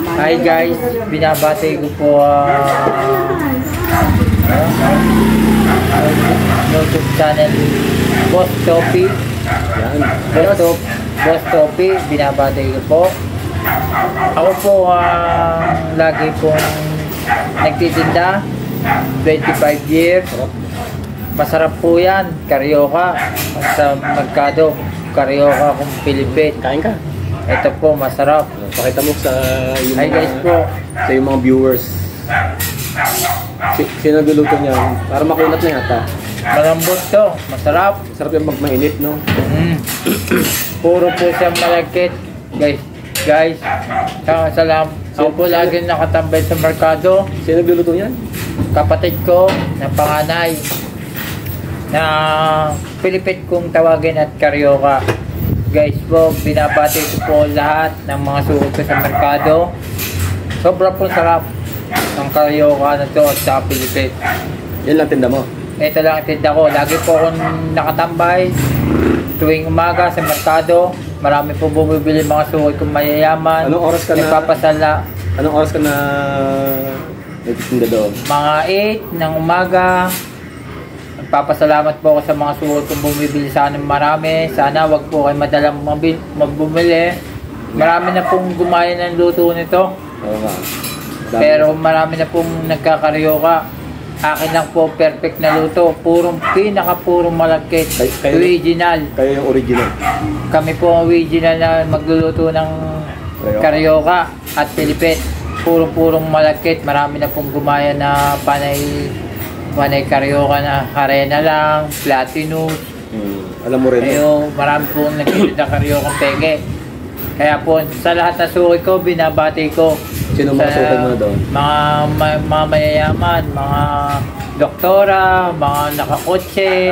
Hi guys, binabati ko po YouTube channel Boss Topi. Boss Topi, binabati ko po. Ako po lagi pong nagtitinda, 25 years. Masarap po yan, karyoka sa merkado, karyoka kung Pilipin. Kain ka? Ito po, masarap. Pakita mo sa yung Hi guys po. Sa yung mga viewers. Sino nagluluto niya? Para makunat na yata. Malambot to, masarap. Sarap yung magmainit, no? Puro po siyang malagkit. Guys, salam. Ako po lagi nakatambay sa merkado. Sino nagluluto niyan? Kapatid ko na panganay na Pilipit kong tawagin at karyoka. Guys po, binabati ko po lahat ng mga suot ko sa merkado. Sobra po sarap ng karyoka na to at sa Pilipit. Yan lang tinda mo? Ito lang ang tinda ko. Lagi po akong nakatambay tuwing umaga sa merkado. Marami po bumibili mga suot kong mayayaman. Anong oras ka nagpapasala? Anong oras ka na nagtitinda doon? Mga 8 ng umaga. Nagpapasalamat po ako sa mga suot kong bumibili sa akin marami. Sana wag po kayo madalang magbumili. Marami na pong gumaya ng luto nito. Oo nga. Pero marami na pong nagkakaryoka. Akin lang po perfect na luto. Purong malagkit. Original. Kayo yung original. Kami po ang original na magluluto ng karyoka at Pilipit. Purong malagkit. Marami na pong gumaya na panay karyoka na Harena lang, Platinum. Alam mo rin. Ayo, marami pong nagtitinda karyoka peke. Kaya po sa lahat na suki ko, binabati ko. Sino mga suki mo doon? Mga mayayaman, mga doktora, mga nakakotse.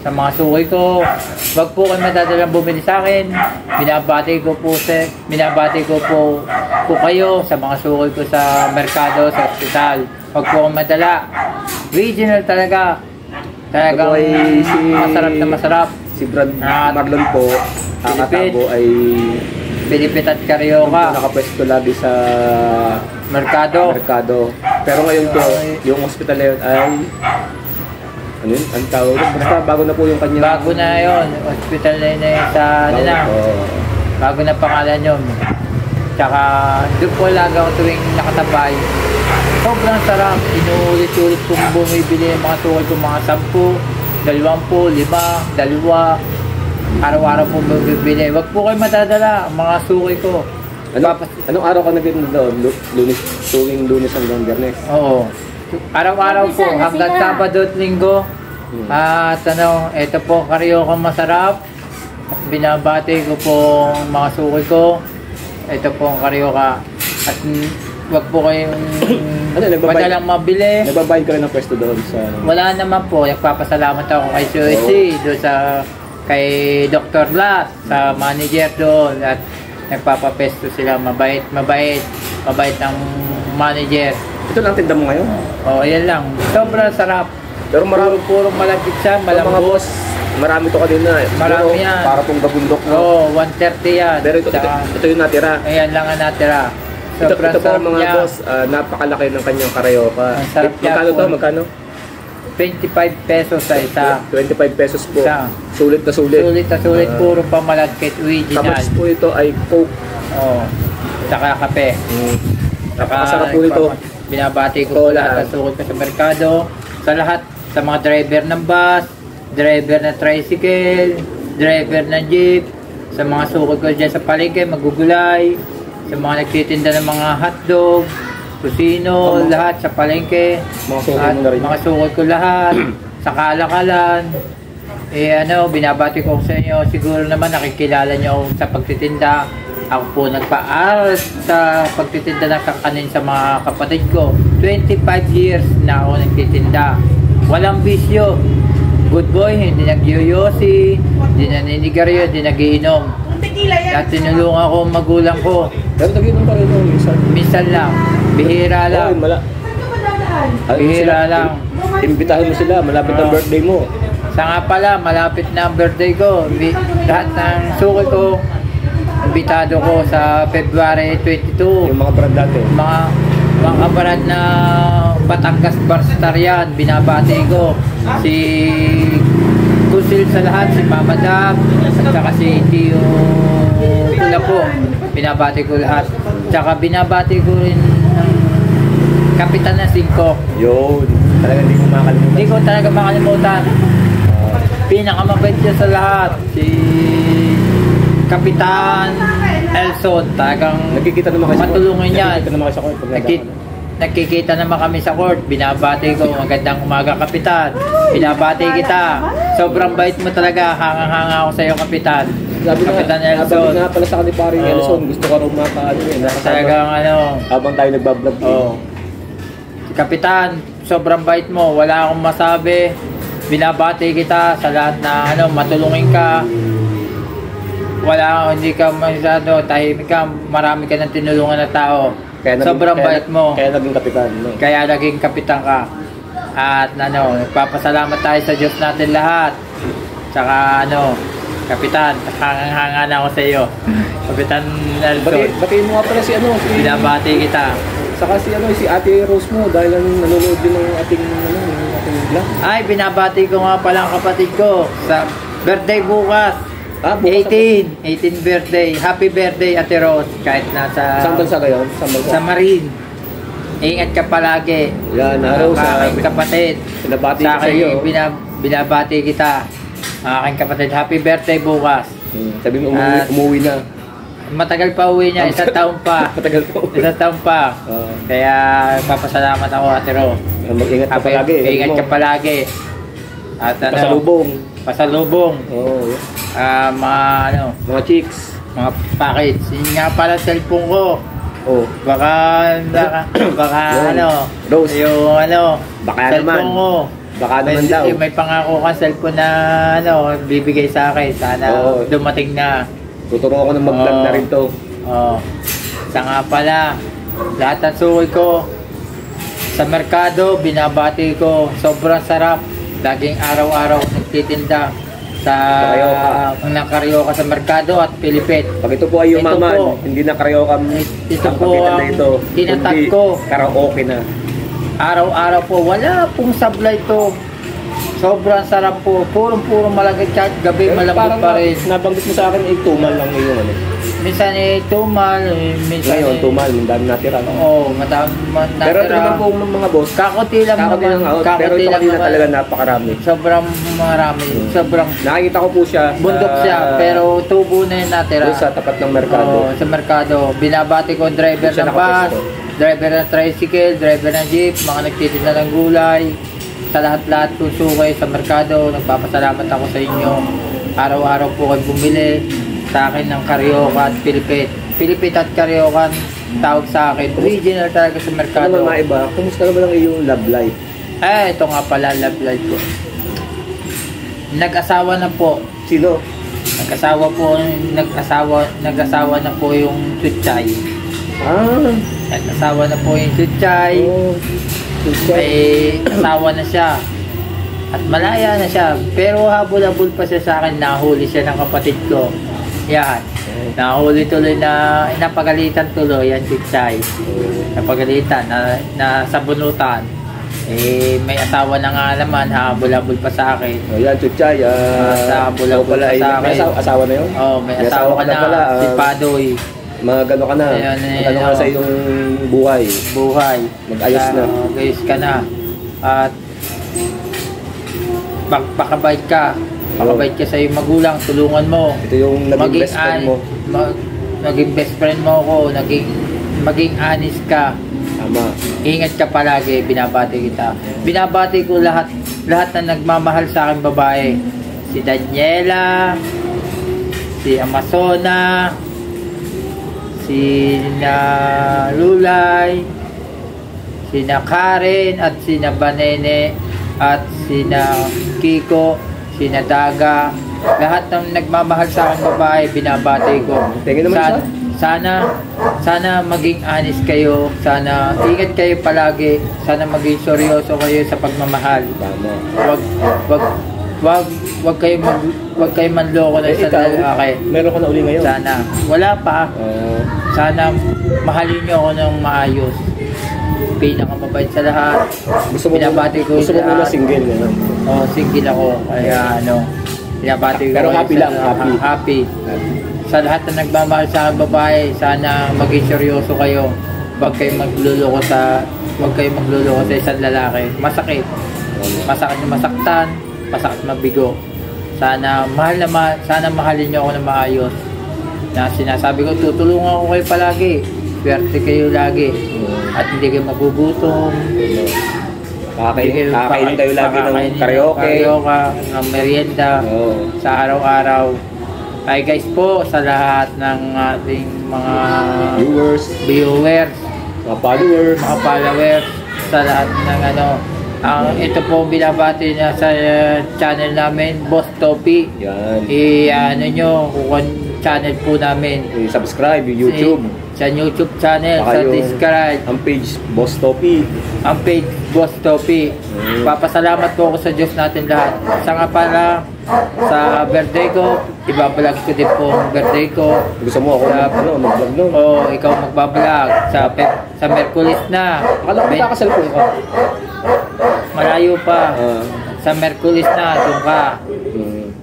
Sa mga suki ko, wag po kayo madadalang bumili sa akin. Binabati ko po kayo sa mga suki ko sa merkado, sa ospital. Wag po kayong madala. Original talaga. Talagang masarap na masarap. Si Brad Marlon po, kakatago ay Pilipit at karyoka. Nakapwesto lagi sa merkado. Pero ngayon po, yung hospital na yun ay ano yun? Ang tawag? Basta bago na po yung kanya. Bago na yun. Hospital na yun sa bago na pangalan yun. Tsaka doon po lagi ako tuwing nakatabay. Sobrang sarap. Inuulit-ulit kong bumibili yung mga tukol kong mga 10, 20, 5, 2. Araw-araw po bumibili. Wag po kayo matadala ang mga suki ko. Anong araw ka nagtitinda doon? Tuwing Lunes hanggang Biyernes? Oo. Araw-araw po hanggang Sabado at Linggo. At ito po karyoka masarap. Binabati ko po mga suki ko. Ito po ang karyoka. At wag po kayong madalang mabili. Nagbabayad ka rin ng pwesto doon sa... Wala naman po. Nagpapasalamat ako kay COC, doon kay Dr. Blas, sa manager doon. At nagpapapesto sila. Mabait ng manager. Ito lang tinda mo ngayon? Oo, yan lang. Sobrang sarap. Pero puro malagkit siya, malambot. Mga boss, marami to kanina eh. Marami yan. Para pong gabundok mo. Oo, 130 yan. Pero ito yung natira. Ayan lang ang natira. Ito po mga boss, napakalaki ng kanyang karyoka. Magkano? 25 pesos sa isa. 25 pesos po. Isa. Sulit na sulit. Puro pa malagkit, original. Tapos po ito ay Coke. Oo. Saka kape. Napakasarap po ito. Binabati ko lahat ng sukot ko sa merkado. Sa lahat, sa mga driver ng bus, driver na tricycle, driver na jeep, sa mga sukot ko dyan sa palengke, magugulay, sa mga nagtitinda ng mga hotdog, kusino, lahat sa palengke, mga sukot ko lahat, sa kalakalan. Binabati ko sa inyo, siguro naman nakikilala nyo sa pagtitinda. Ako po nagpa-aral sa pagtitinda ng kakanin sa mga kapatid ko. 25 years na ako nagtitinda. Walang bisyo. Good boy, hindi nagyoyosi, hindi naninigarilyo, hindi nagiinom. At tinulungan ko magulang ko. Pero nagiinom pa rin minsan? Minsan lang. Bihira lang. Bihira lang. Imbitahin mo sila, malapit ang birthday mo. Sa nga pala, malapit na ang birthday ko. Lahat ng suki ko, imbitado ko sa February 22. Yung mga brand natin. Mga kabarad na Batangas Barstar yan, binabati ko. Si Kusil sa lahat, si Mama Dab, at saka si Tio Kula po. Binabati ko lahat. Tsaka binabati ko rin ng Kapitan na 5. Yun. Talagang hindi ko makakalimutan. Hindi ko talaga makalimutan. Pinakamabait niya sa lahat. Si Kapitan Elson. Talagang Nakikita naman kayo matulungan yan. Nakikita naman kayo sa court. Nakikita naman kami sa court. Binabati ko. Magandang umaga, Kapitan. Binabati kita. Sobrang bait mo talaga. Hangang-hanga ako sa iyo, Kapitan. Kapitan Elson. Sabi nga pala sa kanil paring Elson. Gusto ko rin makaano yun. Talagang ano. Habang tayo nagbablog Oh. Kapitan, sobrang bait mo. Wala akong masabi. Binabati kita sa lahat na matulungin ka. Hindi ka masyado, tahimik ka. Marami ka ng tinulungan na tao. Sobrang bait mo. Kaya naging kapitan. No? Kaya naging kapitan ka. At nagpapasalamat tayo sa Diyos natin lahat. Tsaka Kapitan, hangang-hanga na ako sa iyo. Kapitan Nelson. Batiin mo nga pala si Binabati kita. Saka si Ate Rose mo dahil nanonood din ng ating vlog. Ay, binabati ko nga pala ang kapatid ko sa birthday bukas. Bukas 18 birthday. Happy birthday, Ate Rose. Kahit nasa Saan bansa kayo? sa Marine. Ingat ka palagi. Yan, araw sa aking kapatid. Binabati Sa ko sa iyo. binabati kita. Aking kapatid, happy birthday bukas. Sabi mo umuwi na. Matagal pa uwi niya, isang taon pa. Matagal pa uwi. Isang taon pa. Kaya papasalamat ako, Ate Rose. Mag-ingat ka palagi. Ingat ka palagi. At pasalubong. Oo. Mga chicks. mga package. Yun nga pala cellphone ko. Oh. Baka Rose. yung Baka cellphone naman. ko. Baka naman daw. May pangako ka cellphone na bibigay sa akin. Sana dumating na. Tuturo ko ng mag-vlog na rin to. Isa nga pala, lahat ng sukoy ko sa merkado, binabati ko. Sobrang sarap. Laging araw-araw nagtitinda sa karyoka sa merkado at Pilipit. Pag ito po ay umaman, hindi na karyoka ito po ang tinatag ko. Karaoke na. Araw-araw po, wala pong sablay to. Sobrang sarap po. Puro malagay kahit gabi malambot pa rin. Nabanggit mo sa akin, tumal lang yung Minsan tumal, minsan ngayon, tumal, yung dami natira. Oo, natira. Pero ito naman po mga boss, kakunti lang naman. Pero ito kanina talaga napakarami. Sobrang marami. Sobrang nakikita ko po siya. Bundok siya, pero tubo na yung natira. Sa tapat ng merkado. Sa merkado. Binabati ko driver ng bus, driver ng tricycle, driver ng jeep, mga nagtitinda ng gulay. Sa lahat-lahat po sukay sa merkado, nagpapasalamat ako sa inyo. Araw-araw po kayo bumili sa akin ng karyoka at Pilipit. Pilipit at karyoka tawag sa akin. Original talaga sa merkado. Ano mga iba? Kumusta naman ang iyong love life? Ito nga pala love life ko. Nag-asawa na po. Sino? Nag-asawa na po yung Tutsay. Nag-asawa na po yung Tutsay. May asawa na siya at malaya na siya, pero habol-habol pa siya sa akin. Nahuli siya ng kapatid ko. Yan, nahuli tuloy na napagalitan tuloy yan si Chay. Napagalitan na sabunutan. May asawa na nga naman, habol-habol pa sa akin. Yan Chay, habol-habol pa sa akin. May asawa na yun? May asawa ka na pala, si Padoy. Magano ka na? Magano ka sa iyong buhay? Mag-ayos na. Mag-ayos ka na. At pakabait ka. Pakabait ka sa iyong magulang. Tulungan mo. Ito yung naging best friend mo. Naging best friend mo ako. Maging honest ka. Tama. Ingat ka palagi. Binabati kita. Binabati ko lahat na nagmamahal sa akin babae. Si Daniela, si Amazona, si Lulay, si Karen, at si Banene, at si Kiko, si Daga. Lahat ng nagmamahal sa akin babae, binabati ko. Sana maging honest kayo. Sana ingat kayo palagi. Sana maging seryoso kayo sa pagmamahal. wag kayo manloko na sa lalaki. Meron ka na uli ngayon? Sana. Wala pa. Sana mahalin niyo ako ng maayos. Pinakamabait sa lahat. Gusto mo muna single, ano? Oo, single ako. Kaya pinabati ko. Pero happy lang, happy. Sa lahat na nagmamahal sa babae, sana maging seryoso kayo. Huwag kayong magluloko sa isang lalaki. Masakit na masaktan, masakit mabigo. Sana mahalin niyo ako ng maayos. Na sinasabi ko, tutulungan ko kayo palagi. Swerte kayo lagi. At hindi kayo magugutom. Kakain kayo lagi ng karaoke, ng merienda sa araw-araw. Hi guys po sa lahat ng ating mga viewers, mga followers, sa lahat ng ito po binabati na sa channel namin, Boss Topi. Yan. Kung channel po namin. I-subscribe yung YouTube. Sa YouTube channel, sa Discord. Ang page, Boss Topi. Papasalamat po ako sa Diyos natin lahat. Sa sa birthday ko, ibablog ko din po ang birthday ko. Gusto mo ako mag-vlog nun? Oo, ikaw magbablog. Sa Merkulis na. Akala ko magkakasalpon ka. Malayo pa. Sa Merkulis na, doon ka.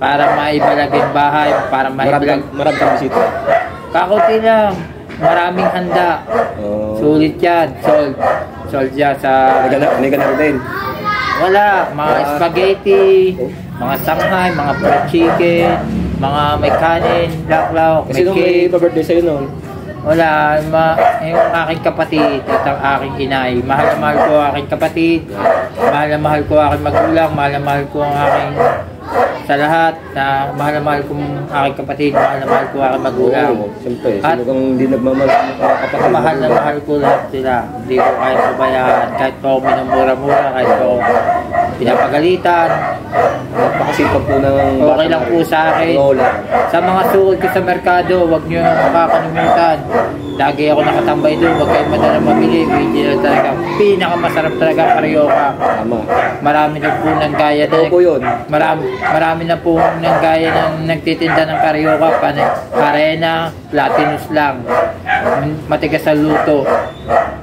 Para maibalag yung bahay, para maibalag. Marami kang bisita. Kakunti lang. Maraming handa. Sulit yan. Sold yan sa... May ganun din. Wala. Mga spaghetti, mga sanghay, mga fried chicken, mga may kanin, laklaw, may cake. Sino may pa-birthday sa'yo noon? Wala. Yung aking kapatid at ang aking inay. Mahal na mahal ko ang aking kapatid. Mahal na mahal ko ang aking magulang. Mahal na mahal ko ang aking... Sa lahat, mahal na mahal ko ang aking kapatid, mahal na mahal ko ang aking magulang. Siyempre, sino kang hindi nagmamahal sa kapatid? Mahal na mahal ko lahat sila. Hindi ko kaya pabayaan. Kahit po ako minumura-mura, kahit po ako pinapagalitan. Napakasipag po ng... Okay lang po sa akin. Sa mga sukod ko sa merkado, huwag nyo makakalimutan. Lagi ako nakatambay doon, huwag kayo madalang mamili. Hindi na talaga, pinakamasarap talaga karyoka. Tama. Marami na po ng gaya na... Opo yun. Marami na po ng gaya ng nagtitinda ng karyoka. Arena, Platinus lang. Matigas sa luto.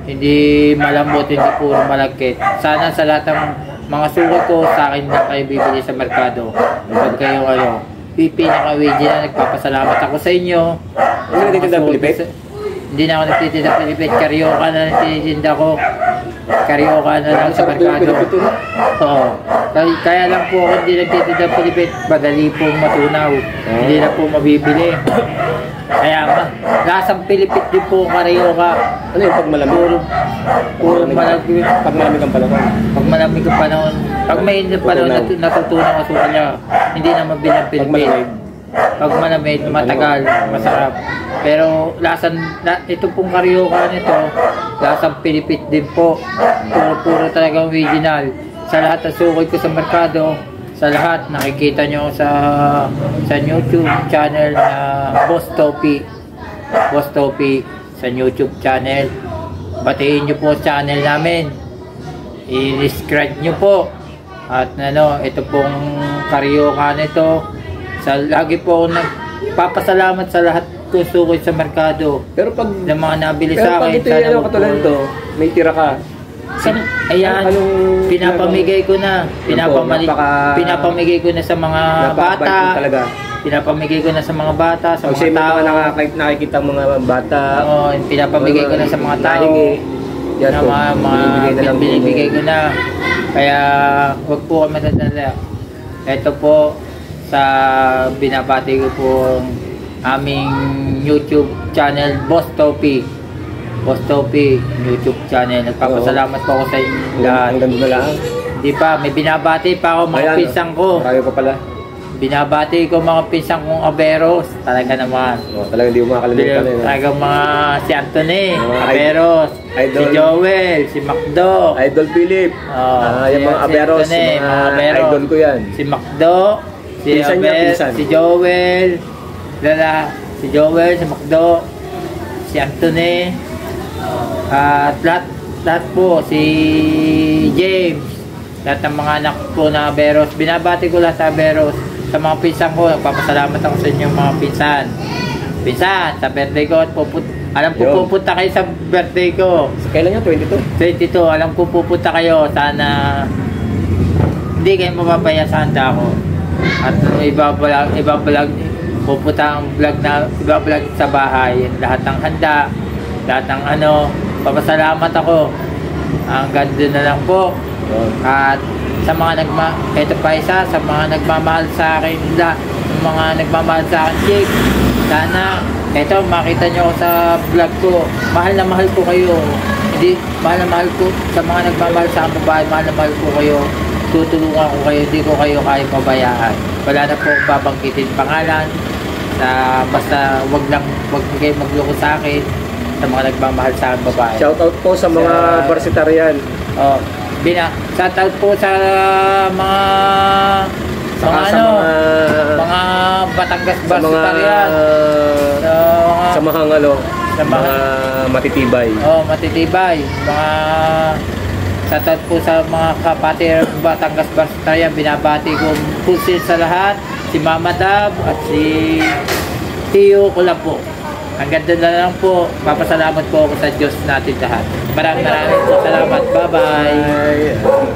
Hindi malambot, hindi puro malagkit. Sana sa lahat ng mga sukod ko, sa akin na kayo bibili sa merkado. Huwag kayo pinaka-original. Nagpapasalamat ako sa inyo. Ano nagtitinda ng Pilipit? Hindi na ako nagtitinda ng Pilipit. Karyoka na nagtitinda ko. Karyoka na lang sa merkado. Oo. Kaya lang po ako hindi nagtitinda ng Pilipit. Madali pong matunaw. Hindi na po mabibili. Kaya lasang Pilipit din po karyoka. Ano yung pag malamig? Puro malamig. Pag malamig ang panahon? Pag malamig ang panahon. Pag may panahon natutunan ko sa kanya, hindi na mabili ang Pilipit. Pag malamig, matagal, masarap. Pero ito pong karyoka nito, lasang Pilipit din po. Puro talagang original. Sa lahat ng sukod ko sa merkado, sa lahat nakikita nyo sa YouTube channel na Boss Topi sa YouTube channel. Batiin nyo po channel namin, i-subscribe nyo po. At ito pong karyoka nito, lagi po ako nagpapasalamat sa lahat ko sukod sa merkado. Pero pag ng mga nabili sa akin, pero pag katulad nito, may tira ka. Ayan, pinapamigay ko na. Pinapamigay ko na sa mga bata. Pinapamigay ko na sa mga bata, sa mga tao. Nakikita mga bata. Oo, pinapamigay ko na sa mga tao. Yan po, binibigay ko na. Kaya, huwag po kami nadala. Ito po, sa binabati ko po aming YouTube channel, Boss Topi YouTube channel. Nagpapasalamat po ako sa inyo lahat. Hanggang doon na lang. Di pa, may binabati pa ako mga pinsang ko. Tayo pa pala. Binabati ko mga pinsang kong Averos. Talaga naman. Talaga hindi mo makakalimutan. Talaga mga si Anthony, Averos, si Joel, si Macdo, Idol Philip. Yung mga Averos, mga idol ko yan. Si Macdo, si Joel, si Joel, si Macdo, si Anthony, at lahat po, si James, lahat ng mga anak ko na Averos. Binabati ko lahat sa Averos. Sa mga pinsan ko, nagpapasalamat ako sa inyong mga pinsan. Pinsan, sa birthday ko, alam ko Yun. pupunta kayo sa birthday ko. Kailan yan? 22? 22, alam ko pupunta kayo. Sana hindi kayo mapapaya sa handa ko. At ibabalag, pupunta ang ibabalag sa bahay. Lahat ng handa, lahat ng papasalamat ako. Ang ganda na lang po. At sa mga ito pa isa, sa mga nagmamahal sa akin, mga nagmamahal sa akin, Jake, sana, ito, makita nyo sa vlog ko, mahal na mahal ko kayo. Hindi, mahal na mahal ko, sa mga nagmamahal sa aking babae, mahal na mahal ko kayo. Tutulungan ko kayo, hindi ko kayo kaya pabayaan. Wala na po babanggitin pangalan, basta wag kayo magloko sa akin, sa mga nagmamahal sa aking babae. Shoutout po sa mga Barsitarian. Shoutout po sa mga mga Batangas Barsitarian. Sa mga mga matitibay. Matitibay. Shoutout po sa mga kapatid Batangas Barsitarian. Binabati ko pusin sa lahat. Si Mama Dab at si Tiyo ko lang po. Hanggang doon na lang po. Papasalamat po ako sa Diyos natin lahat. Maraming salamat. Bye-bye.